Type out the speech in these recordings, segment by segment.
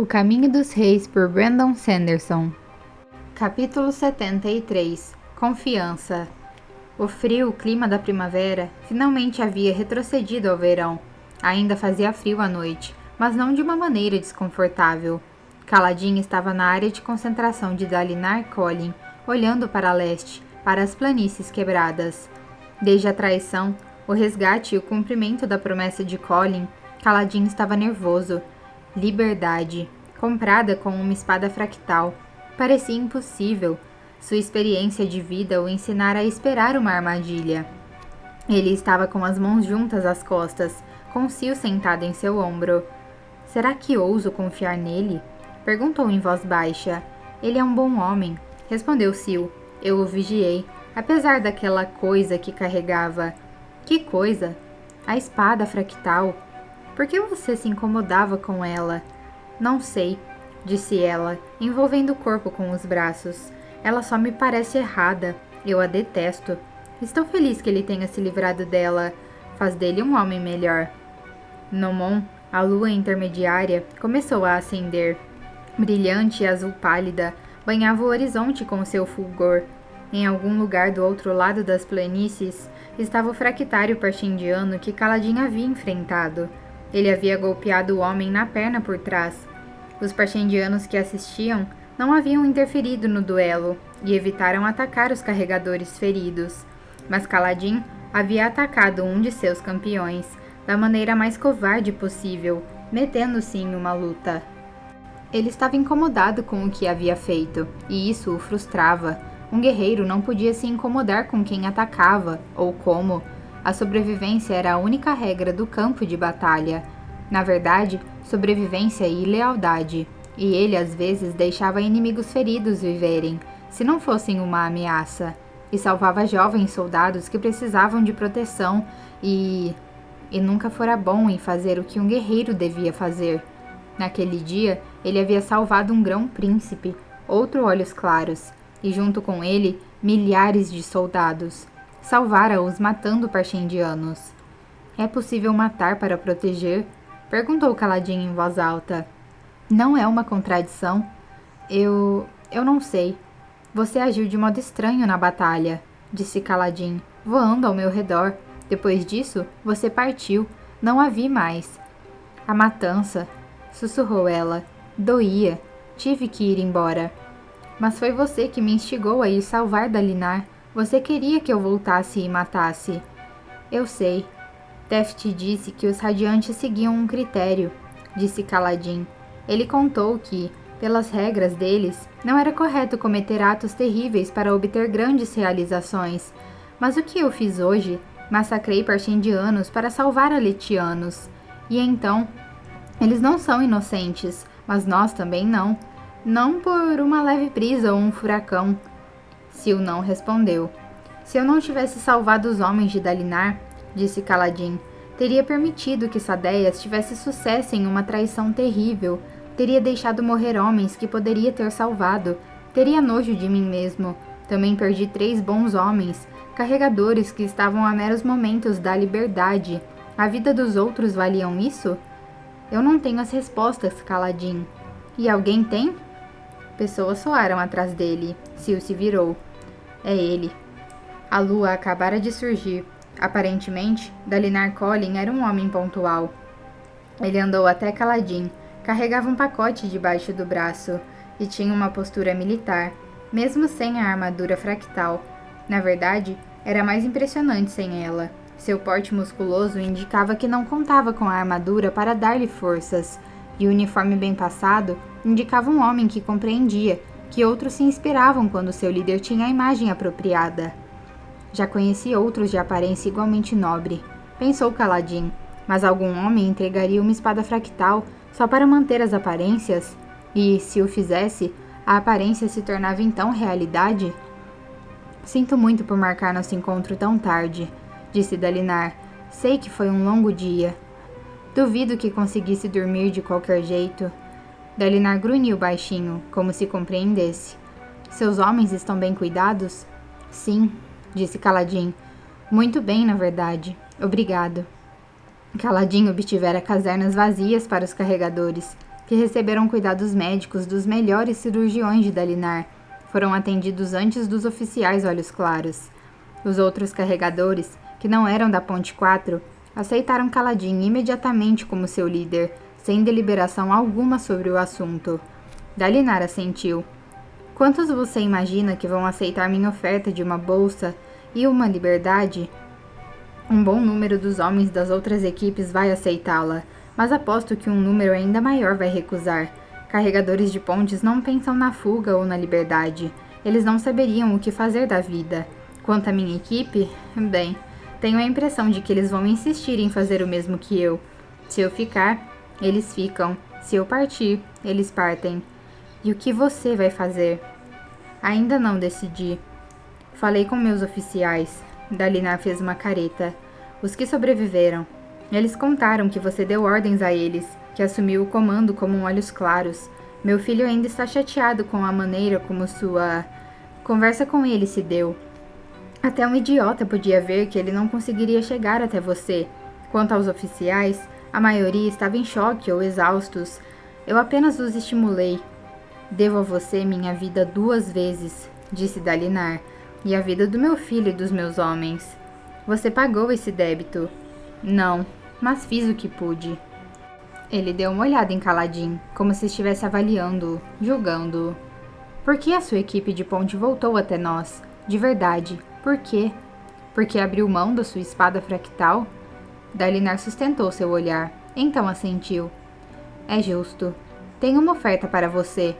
O Caminho dos Reis, por Brandon Sanderson. Capítulo 73. Confiança. O frio clima da primavera finalmente havia retrocedido ao verão. Ainda fazia frio à noite, mas não de uma maneira desconfortável. Kaladin estava na área de concentração de Dalinar Kholin, olhando para leste, para as planícies quebradas. Desde a traição, o resgate e o cumprimento da promessa de Kholin, Kaladin estava nervoso. Liberdade, comprada com uma espada fractal, parecia impossível. Sua experiência de vida o ensinara a esperar uma armadilha. Ele estava com as mãos juntas às costas, com Sil sentado em seu ombro. Será que ouso confiar nele? Perguntou em voz baixa. Ele é um bom homem, respondeu Sil. Eu o vigiei, apesar daquela coisa que carregava. Que coisa? A espada fractal. Por que você se incomodava com ela? Não sei, disse ela, envolvendo o corpo com os braços. Ela só me parece errada. Eu a detesto. Estou feliz que ele tenha se livrado dela. Faz dele um homem melhor. Nomon, a lua intermediária, começou a acender. Brilhante e azul pálida, banhava o horizonte com seu fulgor. Em algum lugar do outro lado das planícies, estava o fractário parchindiano que Kaladin havia enfrentado. Ele havia golpeado o homem na perna por trás. Os parchindianos que assistiam não haviam interferido no duelo e evitaram atacar os carregadores feridos. Mas Kaladin havia atacado um de seus campeões, da maneira mais covarde possível, metendo-se em uma luta. Ele estava incomodado com o que havia feito, e isso o frustrava. Um guerreiro não podia se incomodar com quem atacava, ou como. A sobrevivência era a única regra do campo de batalha. Na verdade, sobrevivência e lealdade. E ele, às vezes, deixava inimigos feridos viverem, se não fossem uma ameaça. E salvava jovens soldados que precisavam de proteção e nunca fora bom em fazer o que um guerreiro devia fazer. Naquele dia, ele havia salvado um grão-príncipe, outro Olhos Claros, e junto com ele, milhares de soldados. Salvara-os matando parchindianos. É possível matar para proteger? Perguntou Kaladin em voz alta. Não é uma contradição? Eu não sei. Você agiu de modo estranho na batalha, disse Kaladin, voando ao meu redor. Depois disso, você partiu. Não a vi mais. A matança, sussurrou ela. Doía. Tive que ir embora. Mas foi você que me instigou a ir salvar Dalinar. Você queria que eu voltasse e matasse. Eu sei. Teft disse que os radiantes seguiam um critério, disse Kaladin. Ele contou que, pelas regras deles, não era correto cometer atos terríveis para obter grandes realizações. Mas o que eu fiz hoje? Massacrei parchindianos para salvar aletianos. E então, eles não são inocentes, mas nós também não. Não por uma leve brisa ou um furacão. Sil não respondeu. Se eu não tivesse salvado os homens de Dalinar, disse Kaladin, teria permitido que Sadeias tivesse sucesso em uma traição terrível. Teria deixado morrer homens que poderia ter salvado. Teria nojo de mim mesmo. Também perdi 3 bons homens, carregadores que estavam a meros momentos da liberdade. A vida dos outros valiam isso? Eu não tenho as respostas, Kaladin. E alguém tem? Pessoas soaram atrás dele. Sil se virou. É ele. A lua acabara de surgir. Aparentemente, Dalinar Kholin era um homem pontual. Ele andou até Kaladin, carregava um pacote debaixo do braço e tinha uma postura militar, mesmo sem a armadura fractal. Na verdade, era mais impressionante sem ela. Seu porte musculoso indicava que não contava com a armadura para dar-lhe forças, e o uniforme bem passado indicava um homem que compreendia que outros se inspiravam quando seu líder tinha a imagem apropriada. Já conheci outros de aparência igualmente nobre, pensou Kaladin, mas algum homem entregaria uma espada fractal só para manter as aparências? E, se o fizesse, a aparência se tornava então realidade? Sinto muito por marcar nosso encontro tão tarde, disse Dalinar. Sei que foi um longo dia. Duvido que conseguisse dormir de qualquer jeito. Dalinar grunhiu baixinho, como se compreendesse. Seus homens estão bem cuidados? Sim, disse Kaladin. Muito bem, na verdade. Obrigado. Kaladin obtivera casernas vazias para os carregadores. que receberam cuidados médicos dos melhores cirurgiões de Dalinar. Foram atendidos antes dos oficiais Olhos Claros. Os outros carregadores, que não eram da Ponte 4, aceitaram Kaladin imediatamente como seu líder, sem deliberação alguma sobre o assunto. Dalinar assentiu. Quantos você imagina que vão aceitar minha oferta de uma bolsa e uma liberdade? Um bom número dos homens das outras equipes vai aceitá-la, mas aposto que um número ainda maior vai recusar. Carregadores de pontes não pensam na fuga ou na liberdade. Eles não saberiam o que fazer da vida. Quanto à minha equipe, bem, tenho a impressão de que eles vão insistir em fazer o mesmo que eu. Se eu ficar, eles ficam. Se eu partir, eles partem. E o que você vai fazer? Ainda não decidi. Falei com meus oficiais. Dalinar fez uma careta. Os que sobreviveram. Eles contaram que você deu ordens a eles, que assumiu o comando como um Olhos Claros. Meu filho ainda está chateado com a maneira como sua conversa com ele se deu. Até um idiota podia ver que ele não conseguiria chegar até você. Quanto aos oficiais, a maioria estava em choque ou exaustos. Eu apenas os estimulei. Devo a você minha vida 2 vezes, disse Dalinar, e a vida do meu filho e dos meus homens. Você pagou esse débito. Não, mas fiz o que pude. Ele deu uma olhada em Kaladin, como se estivesse avaliando-o, julgando-o. Por que a sua equipe de ponte voltou até nós? De verdade, por quê? Porque abriu mão da sua espada fractal? Dalinar sustentou seu olhar, então assentiu. É justo. Tenho uma oferta para você.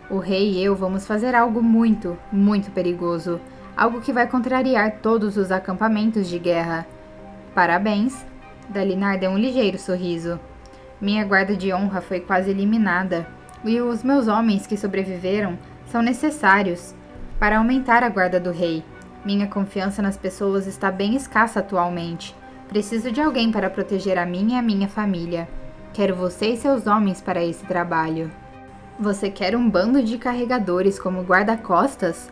O rei e eu vamos fazer algo muito, muito perigoso. Algo que vai contrariar todos os acampamentos de guerra. Parabéns. Dalinar deu um ligeiro sorriso. Minha guarda de honra foi quase eliminada, e os meus homens que sobreviveram são necessários para aumentar a guarda do rei. Minha confiança nas pessoas está bem escassa atualmente. Preciso de alguém para proteger a mim e a minha família. Quero você e seus homens para esse trabalho. Você quer um bando de carregadores como guarda-costas?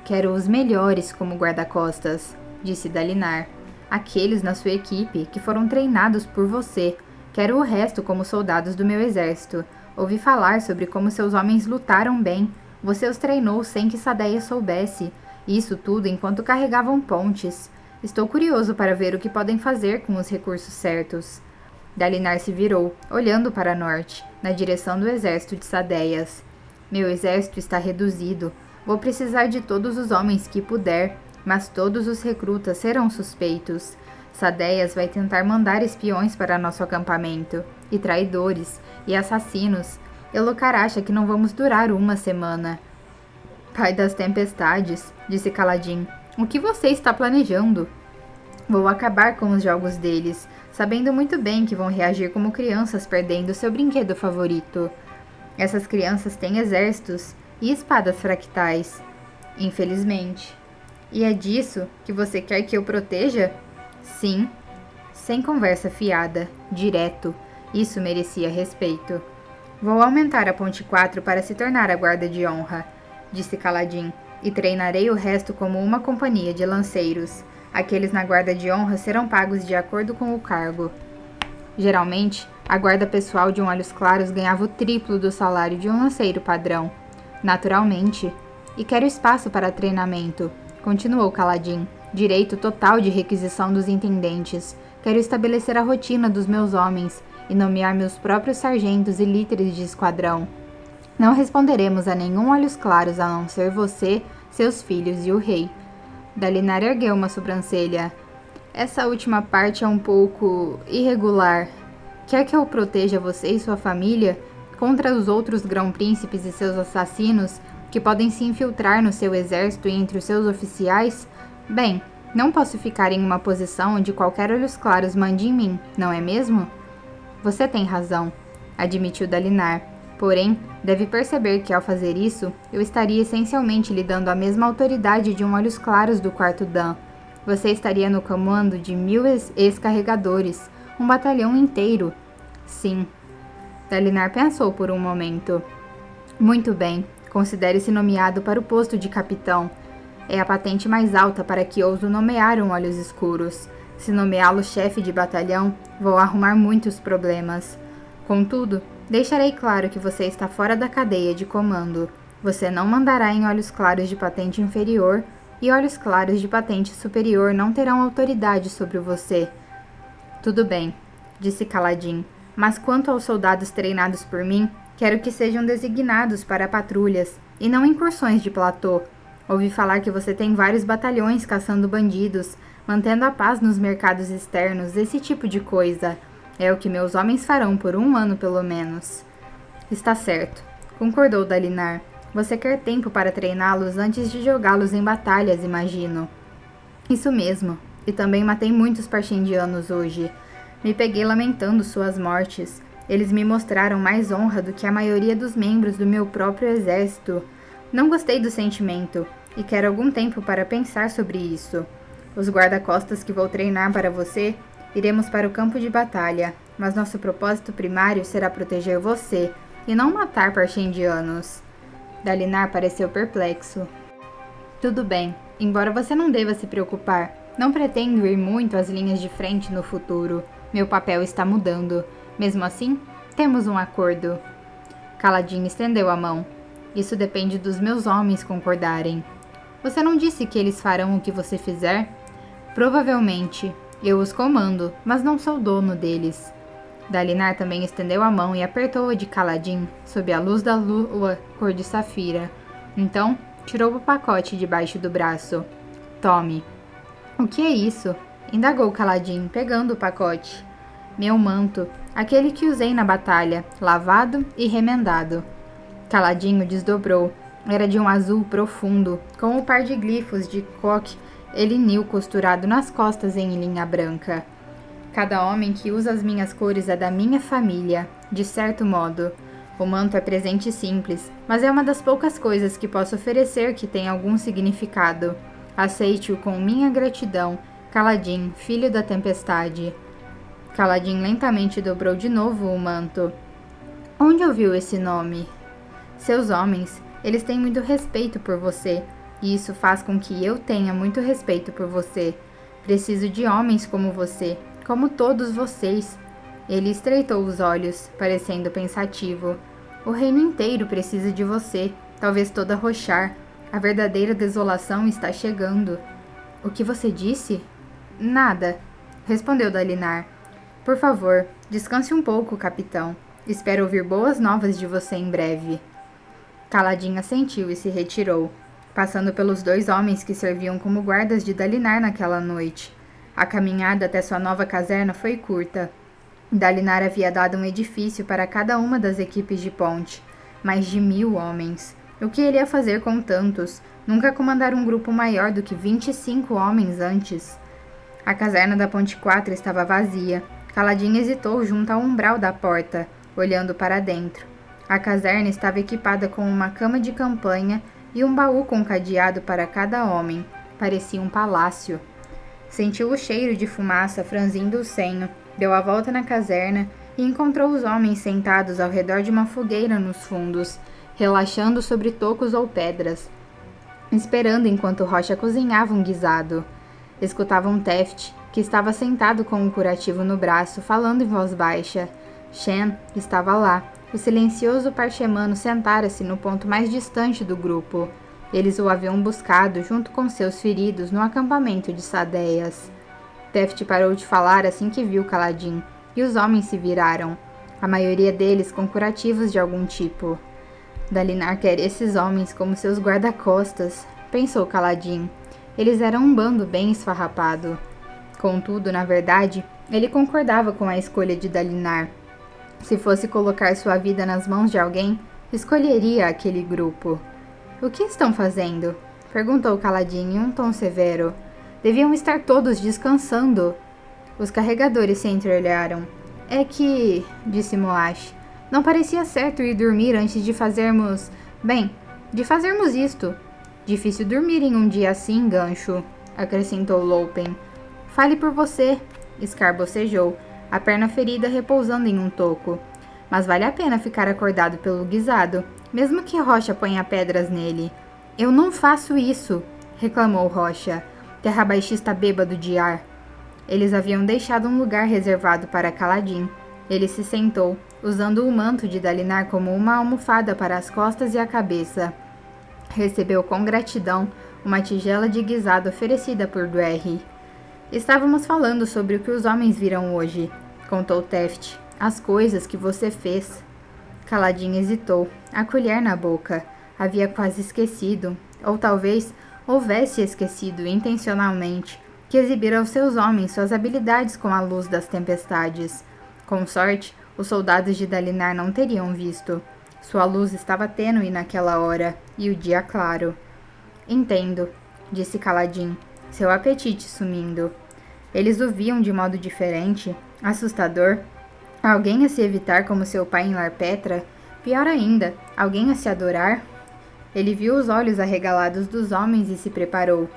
Quero os melhores como guarda-costas, disse Dalinar. Aqueles na sua equipe que foram treinados por você. Quero o resto como soldados do meu exército. Ouvi falar sobre como seus homens lutaram bem. Você os treinou sem que Sadeia soubesse. Isso tudo enquanto carregavam pontes. Estou curioso para ver o que podem fazer com os recursos certos. Dalinar se virou, olhando para norte, na direção do exército de Sadeias. Meu exército está reduzido. Vou precisar de todos os homens que puder, mas todos os recrutas serão suspeitos. Sadeias vai tentar mandar espiões para nosso acampamento, e traidores, e assassinos. Elokar acha que não vamos durar 1 semana. Pai das tempestades, disse Kaladin. O que você está planejando? Vou acabar com os jogos deles, sabendo muito bem que vão reagir como crianças perdendo seu brinquedo favorito. Essas crianças têm exércitos e espadas fractais. Infelizmente. E é disso que você quer que eu proteja? Sim. Sem conversa fiada, direto. Isso merecia respeito. Vou aumentar a Ponte 4 para se tornar a guarda de honra, disse Kaladin, e treinarei o resto como uma companhia de lanceiros. Aqueles na guarda de honra serão pagos de acordo com o cargo. Geralmente, a guarda pessoal de um Olhos Claros ganhava o triplo do salário de um lanceiro padrão. Naturalmente. E quero espaço para treinamento, continuou Kaladin. Direito total de requisição dos intendentes. Quero estabelecer a rotina dos meus homens e nomear meus próprios sargentos e líderes de esquadrão. Não responderemos a nenhum Olhos Claros a não ser você, seus filhos e o rei. Dalinar ergueu uma sobrancelha. Essa última parte é um pouco irregular. Quer que eu proteja você e sua família contra os outros grão-príncipes e seus assassinos que podem se infiltrar no seu exército e entre os seus oficiais? Bem, não posso ficar em uma posição onde qualquer Olhos Claros mande em mim, não é mesmo? Você tem razão, admitiu Dalinar. Porém, deve perceber que ao fazer isso, eu estaria essencialmente lhe dando a mesma autoridade de um Olhos Claros do Quarto Dan. Você estaria no comando de 1000 ex-carregadores, um batalhão inteiro. Sim. Dalinar pensou por um momento. Muito bem, considere-se nomeado para o posto de capitão. É a patente mais alta para que ouso nomear um Olhos Escuros. Se nomeá-lo chefe de batalhão, vou arrumar muitos problemas. Contudo, Deixarei claro que você está fora da cadeia de comando. Você não mandará em olhos claros de patente inferior, e olhos claros de patente superior não terão autoridade sobre você. Tudo bem, disse Kaladin, mas quanto aos soldados treinados por mim, quero que sejam designados para patrulhas, e não incursões de platô. Ouvi falar que você tem vários batalhões caçando bandidos, mantendo a paz nos mercados externos, esse tipo de coisa. É o que meus homens farão por 1 ano pelo menos. Está certo, concordou Dalinar. Você quer tempo para treiná-los antes de jogá-los em batalhas, imagino. Isso mesmo, e também matei muitos parchendianos hoje. Me peguei lamentando suas mortes. Eles me mostraram mais honra do que a maioria dos membros do meu próprio exército. Não gostei do sentimento, e quero algum tempo para pensar sobre isso. Os guarda-costas que vou treinar para você, iremos para o campo de batalha, mas nosso propósito primário será proteger você, e não matar parchendianos. Dalinar pareceu perplexo. Tudo bem, embora você não deva se preocupar. Não pretendo ir muito às linhas de frente no futuro. Meu papel está mudando. Mesmo assim, temos um acordo. Kaladin estendeu a mão. Isso depende dos meus homens concordarem. Você não disse que eles farão o que você fizer? Provavelmente. Eu os comando, mas não sou dono deles. Dalinar também estendeu a mão e apertou-a de Kaladin, sob a luz da lua cor de safira. Então, tirou o pacote debaixo do braço. Tome. O que é isso? Indagou Kaladin, pegando o pacote. Meu manto, aquele que usei na batalha, lavado e remendado. Kaladin o desdobrou. Era de um azul profundo, com o par de glifos de Koch Elinil costurado nas costas em linha branca. Cada homem que usa as minhas cores é da minha família, de certo modo. O manto é presente simples, mas é uma das poucas coisas que posso oferecer que tem algum significado. Aceite-o com minha gratidão, Kaladin, filho da tempestade. Kaladin lentamente dobrou de novo o manto. Onde ouviu esse nome? Seus homens, eles têm muito respeito por você, e isso faz com que eu tenha muito respeito por você. Preciso de homens como você, como todos vocês. Ele estreitou os olhos, parecendo pensativo. O reino inteiro precisa de você, talvez toda Roshar. A verdadeira desolação está chegando. O que você disse? Nada, respondeu Dalinar. Por favor, descanse um pouco, capitão. Espero ouvir boas novas de você em breve. Kaladin assentiu e se retirou, passando pelos 2 homens que serviam como guardas de Dalinar naquela noite. A caminhada até sua nova caserna foi curta. Dalinar havia dado um edifício para cada uma das equipes de ponte. Mais de 1000 homens. O que ele ia fazer com tantos? Nunca comandar um grupo maior do que 25 homens antes. A caserna da Ponte 4 estava vazia. Kaladin hesitou junto ao umbral da porta, olhando para dentro. A caserna estava equipada com uma cama de campanha e um baú com cadeado para cada homem. Parecia um palácio. Sentiu o cheiro de fumaça franzindo o senho, deu a volta na caserna e encontrou os homens sentados ao redor de uma fogueira nos fundos, relaxando sobre tocos ou pedras, esperando enquanto Rocha cozinhava um guisado. Escutavam Teft, que estava sentado com um curativo no braço, falando em voz baixa. Shen estava lá. O silencioso parchemano sentara-se no ponto mais distante do grupo. Eles o haviam buscado junto com seus feridos no acampamento de Sadeias. Teft parou de falar assim que viu Kaladin, e os homens se viraram, a maioria deles com curativos de algum tipo. Dalinar quer esses homens como seus guarda-costas, pensou Kaladin. Eles eram um bando bem esfarrapado. Contudo, na verdade, ele concordava com a escolha de Dalinar. Se fosse colocar sua vida nas mãos de alguém, escolheria aquele grupo. O que estão fazendo? Perguntou Kaladin em um tom severo. Deviam estar todos descansando. Os carregadores se entreolharam. É que, disse Moash, não parecia certo ir dormir antes de fazermos... Bem, de fazermos isto. Difícil dormir em um dia assim, Gancho, acrescentou Loupen. Fale por você, Scar bocejou, a perna ferida repousando em um toco. Mas vale a pena ficar acordado pelo guisado, mesmo que Rocha ponha pedras nele. Eu não faço isso, reclamou Rocha, terrabaixista bêbado de ar. Eles haviam deixado um lugar reservado para Kaladin. Ele se sentou, usando o manto de Dalinar como uma almofada para as costas e a cabeça. Recebeu com gratidão uma tigela de guisado oferecida por Dwerry. Estávamos falando sobre o que os homens viram hoje, contou Teft. As coisas que você fez. Kaladin hesitou, a colher na boca. Havia quase esquecido, ou talvez houvesse esquecido intencionalmente, que exibira aos seus homens suas habilidades com a luz das tempestades. Com sorte, os soldados de Dalinar não teriam visto. Sua luz estava tênue naquela hora, e o dia claro. Entendo, disse Kaladin, seu apetite sumindo. Eles o viam de modo diferente, assustador. Alguém a se evitar como seu pai em Larpetra? Pior ainda, alguém a se adorar? Ele viu os olhos arregalados dos homens e se preparou.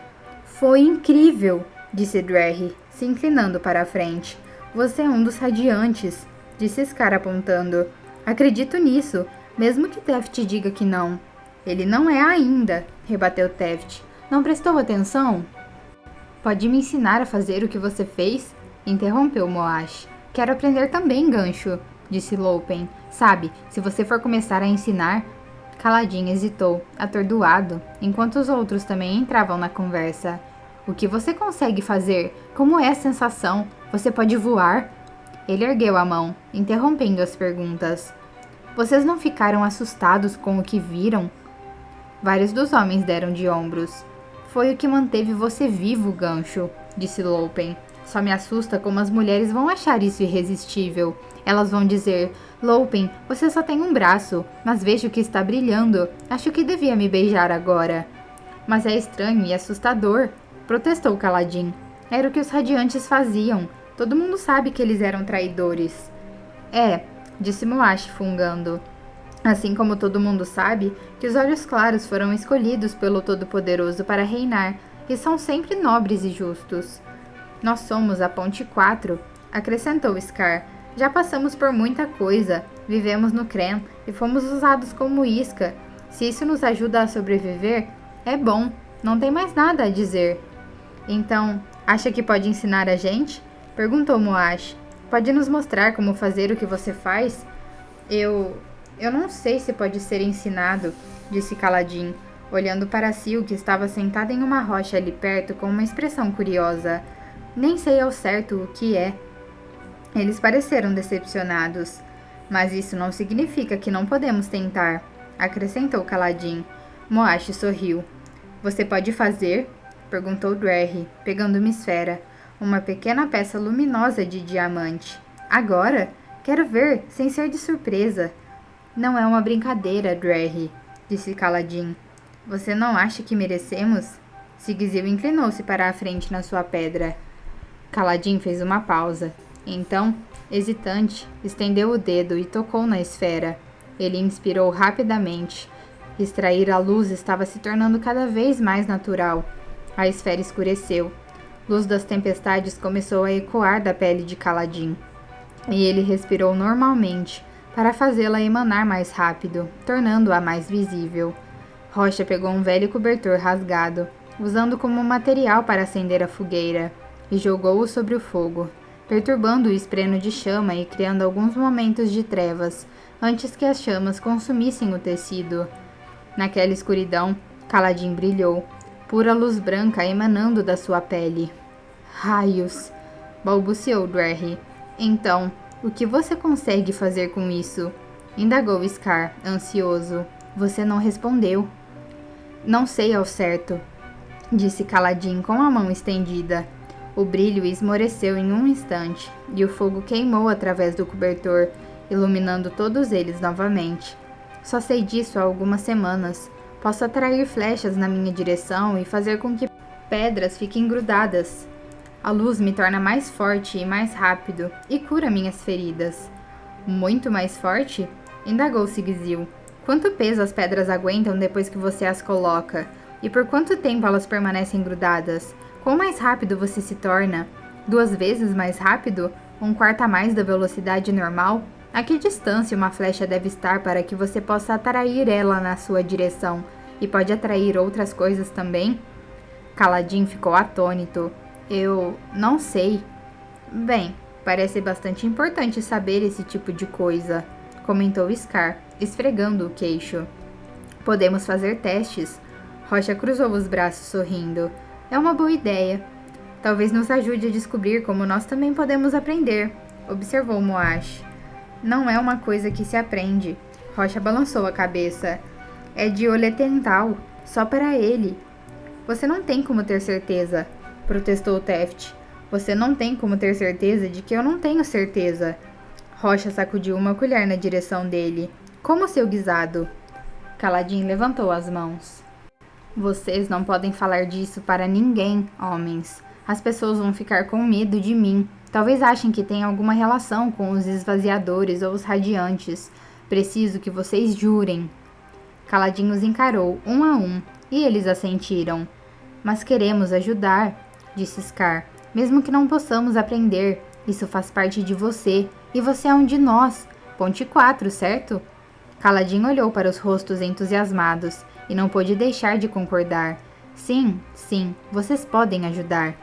Foi incrível, disse Dwerry, se inclinando para a frente. Você é um dos radiantes, disse Scar apontando. Acredito nisso, mesmo que Teft diga que não. Ele não é ainda, rebateu Teft. Não prestou atenção? Pode me ensinar a fazer o que você fez? Interrompeu Moash. Quero aprender também, Gancho, disse Loupen. Sabe, se você for começar a ensinar... Kaladin hesitou, atordoado, enquanto os outros também entravam na conversa. O que você consegue fazer? Como é a sensação? Você pode voar? Ele ergueu a mão, interrompendo as perguntas. Vocês não ficaram assustados com o que viram? Vários dos homens deram de ombros. Foi o que manteve você vivo, Gancho, disse Loupen. Só me assusta como as mulheres vão achar isso irresistível. Elas vão dizer, Loupen, você só tem um braço, mas vejo que está brilhando. Acho que devia me beijar agora. Mas é estranho e assustador, protestou Kaladin. Era o que os radiantes faziam. Todo mundo sabe que eles eram traidores. É, disse Moash fungando. Assim como todo mundo sabe que os olhos claros foram escolhidos pelo Todo-Poderoso para reinar, e são sempre nobres e justos. Nós somos a Ponte 4, acrescentou Scar. Já passamos por muita coisa, vivemos no Krem e fomos usados como isca. Se isso nos ajuda a sobreviver, é bom, não tem mais nada a dizer. Então, acha que pode ensinar a gente? Perguntou Moash. Pode nos mostrar como fazer o que você faz? Eu não sei se pode ser ensinado, disse Kaladin, olhando para Sil, que estava sentada em uma rocha ali perto com uma expressão curiosa. Nem sei ao certo o que é. Eles pareceram decepcionados. Mas isso não significa que não podemos tentar, acrescentou Kaladin. Moash sorriu. Você pode fazer? Perguntou Dwerry, pegando uma esfera, uma pequena peça luminosa de diamante. Agora? Quero ver, sem ser de surpresa. Não é uma brincadeira, Dwerry, disse Kaladin. Você não acha que merecemos? Sigizil inclinou-se para a frente na sua pedra. Kaladin fez uma pausa. Então, hesitante, estendeu o dedo e tocou na esfera. Ele inspirou rapidamente. Extrair a luz estava se tornando cada vez mais natural. A esfera escureceu. Luz das tempestades começou a ecoar da pele de Kaladin. E ele respirou normalmente, para fazê-la emanar mais rápido, tornando-a mais visível. Rocha pegou um velho cobertor rasgado, usando como material para acender a fogueira, e jogou-o sobre o fogo, perturbando o espreno de chama e criando alguns momentos de trevas, antes que as chamas consumissem o tecido. Naquela escuridão, Kaladin brilhou, pura luz branca emanando da sua pele. Raios! Balbuciou Dwerry. Então, o que você consegue fazer com isso? Indagou Scar, ansioso. Você não respondeu. Não sei ao certo, disse Kaladin com a mão estendida. O brilho esmoreceu em um instante, e o fogo queimou através do cobertor, iluminando todos eles novamente. Só sei disso há algumas semanas. Posso atrair flechas na minha direção e fazer com que pedras fiquem grudadas. A luz me torna mais forte e mais rápido, e cura minhas feridas. Muito mais forte? Indagou Sigizil. Quanto peso as pedras aguentam depois que você as coloca? E por quanto tempo elas permanecem grudadas? Quão mais rápido você se torna? 2 vezes mais rápido? 1/4 a mais da velocidade normal? A que distância uma flecha deve estar para que você possa atrair ela na sua direção? E pode atrair outras coisas também? Kaladin ficou atônito. Eu não sei. Bem, parece bastante importante saber esse tipo de coisa. comentou Scar, esfregando o queixo. Podemos fazer testes. Rocha cruzou os braços sorrindo. É uma boa ideia. Talvez nos ajude a descobrir como nós também podemos aprender, observou Moash. Não é uma coisa que se aprende. Rocha balançou a cabeça. É de Oletental, só para ele. Você não tem como ter certeza, protestou Teft. Você não tem como ter certeza de que eu não tenho certeza. Rocha sacudiu uma colher na direção dele. Como seu guisado? Kaladin levantou as mãos. Vocês não podem falar disso para ninguém, homens. As pessoas vão ficar com medo de mim. Talvez achem que tem alguma relação com os esvaziadores ou os radiantes. Preciso que vocês jurem. Kaladin os encarou, um a um, e eles assentiram. Mas queremos ajudar, disse Scar. Mesmo que não possamos aprender, isso faz parte de você, e você é um de nós. Ponte 4, certo? Kaladin olhou para os rostos entusiasmados, e não pôde deixar de concordar. Sim, vocês podem ajudar.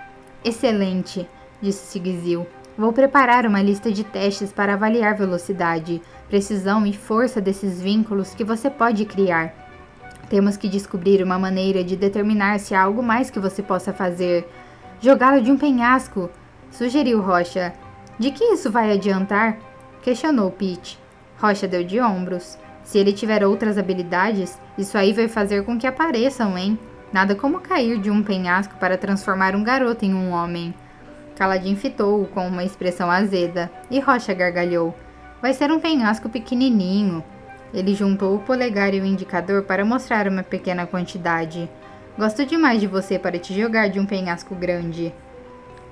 Excelente, disse Sigizil. Vou preparar uma lista de testes para avaliar velocidade, precisão e força desses vínculos que você pode criar. Temos que descobrir uma maneira de determinar se há algo mais que você possa fazer. Jogá-lo de um penhasco, sugeriu Rocha. De que isso vai adiantar? Questionou Pete. Rocha deu de ombros. Se ele tiver outras habilidades, isso aí vai fazer com que apareçam, hein? Nada como cair de um penhasco para transformar um garoto em um homem. Kaladin fitou-o com uma expressão azeda, e Rocha gargalhou. Vai ser um penhasco pequenininho. Ele juntou o polegar e o indicador para mostrar uma pequena quantidade. Gosto demais de você para te jogar de um penhasco grande.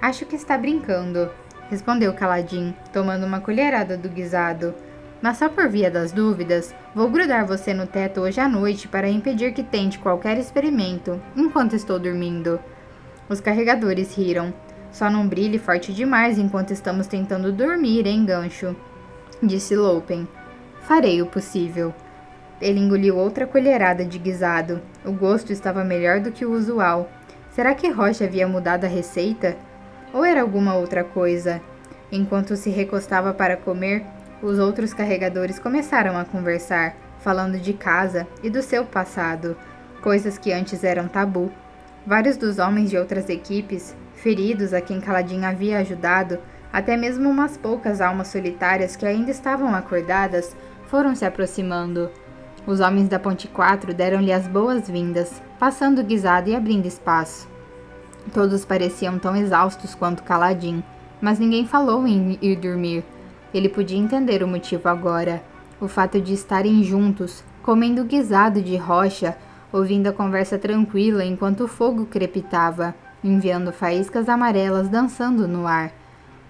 Acho que está brincando, respondeu Kaladin, tomando uma colherada do guisado. Mas só por via das dúvidas, vou grudar você no teto hoje à noite para impedir que tente qualquer experimento, enquanto estou dormindo. Os carregadores riram. Só não brilhe forte demais enquanto estamos tentando dormir, hein, Gancho? Disse Lopen. Farei o possível. Ele engoliu outra colherada de guisado. O gosto estava melhor do que o usual. Será que Rocha havia mudado a receita? Ou era alguma outra coisa? Enquanto se recostava para comer, os outros carregadores começaram a conversar, falando de casa e do seu passado, coisas que antes eram tabu. Vários dos homens de outras equipes, feridos a quem Kaladin havia ajudado, até mesmo umas poucas almas solitárias que ainda estavam acordadas, foram se aproximando. Os homens da Ponte 4 deram-lhe as boas-vindas, passando o guisado e abrindo espaço. Todos pareciam tão exaustos quanto Kaladin, mas ninguém falou em ir dormir. Ele podia entender o motivo agora. O fato de estarem juntos, comendo o guisado de Rocha, ouvindo a conversa tranquila enquanto o fogo crepitava, enviando faíscas amarelas dançando no ar.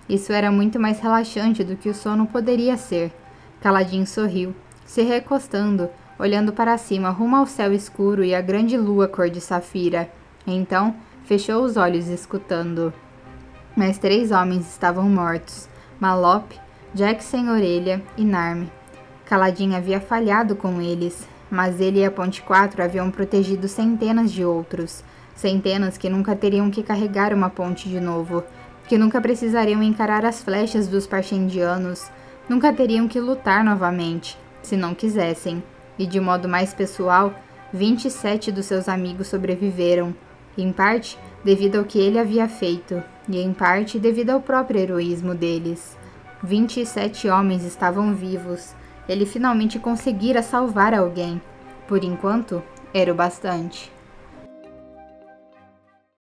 Isso era muito mais relaxante do que o sono poderia ser. Kaladin sorriu, se recostando, olhando para cima rumo ao céu escuro e à grande lua cor de safira. Então, fechou os olhos escutando. Mais 3 homens estavam mortos. Malop, Jack Sem Orelha e Narme. Kaladin havia falhado com eles, mas ele e a Ponte 4 haviam protegido centenas de outros. Centenas que nunca teriam que carregar uma ponte de novo, que nunca precisariam encarar as flechas dos Parchendianos, nunca teriam que lutar novamente, se não quisessem. E de modo mais pessoal, 27 dos seus amigos sobreviveram, em parte devido ao que ele havia feito, e em parte devido ao próprio heroísmo deles. 27 homens estavam vivos. Ele finalmente conseguira salvar alguém. Por enquanto, era o bastante.